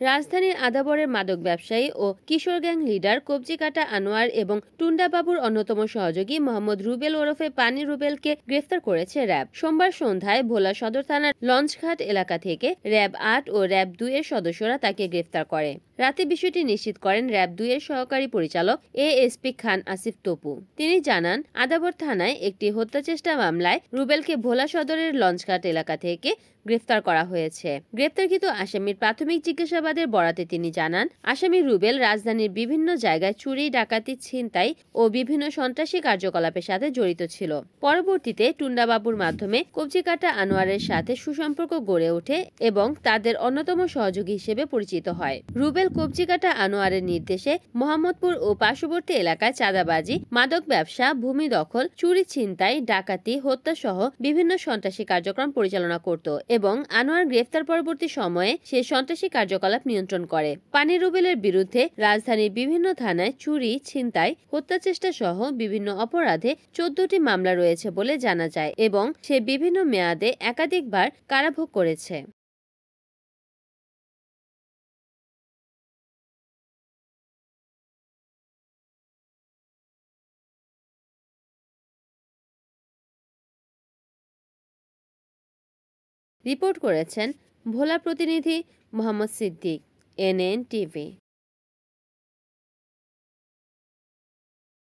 রাজধানীর আদাবরের মাদক ব্যবসায়ী ও কিশোর গ্যাং লিডার কবজি কাটা আনোয়ার এবং টুন্ডা বাবুর অন্যতম সহযোগী মোহাম্মদ রুবেল ওরফে পানি রুবেলকে গ্রেফতার করেছে র্যাব। সোমবার সন্ধ্যায় ভোলা সদর থানার লঞ্চঘাট এলাকা থেকে র্যাব ৮ ও র্যাব ২ এর সদস্যরা তাকে গ্রেফতার করে। রাতে বিষয়টি নিশ্চিত করেন র্যাব ২ এর সহকারী পরিচালক এএসপি খান আসিফ তপু। তিনি জানান, আদাবর থানায় একটি হত্যাচেষ্টা মামলায় রুবেলকে ভোলা সদরের লঞ্চঘাট এলাকা থেকে গ্রেফতার করা হয়েছে। গ্রেফতারকৃত আসামির প্রাথমিক জিজ্ঞাসাবাদের বরাতে তিনি জানান, আসামি রুবেল রাজধানীর বিভিন্ন জায়গায় চুরি, ডাকাতি, ছিনতাই ও বিভিন্ন সন্ত্রাসী কার্যকলাপের সাথে জড়িত ছিল। পরবর্তীতে টুন্ডাবাবুর মাধ্যমে কবজি কাটা আনোয়ারের সাথে সুসম্পর্ক গড়ে ওঠে এবং তাদের অন্যতম সহযোগী হিসেবে পরিচিত হয়। রুবেল কবজি কাটা আনোয়ারের নির্দেশে মোহাম্মদপুর ও পার্শ্ববর্তী এলাকায় চাঁদাবাজি, মাদক ব্যবসা, ভূমি দখল, চুরি, ছিনতাই, ডাকাতি, হত্যা সহ বিভিন্ন সন্ত্রাসী কার্যক্রম পরিচালনা করত এবং আনোয়ার গ্রেফতার পরবর্তী সময়ে সে সন্ত্রাসী কার্যকলাপ নিয়ন্ত্রণ করে। পানি রুবেলের বিরুদ্ধে রাজধানীর বিভিন্ন থানায় চুরি, ছিনতাই, হত্যাচেষ্টা সহ বিভিন্ন অপরাধে ১৪টি মামলা রয়েছে বলে জানা যায় এবং সে বিভিন্ন মেয়াদে একাধিকবার কারাভোগ করেছে। রিপোর্ট করেছেন ভোলা প্রতিনিধি মোহাম্মদ সিদ্দিক, এনএন টিভি।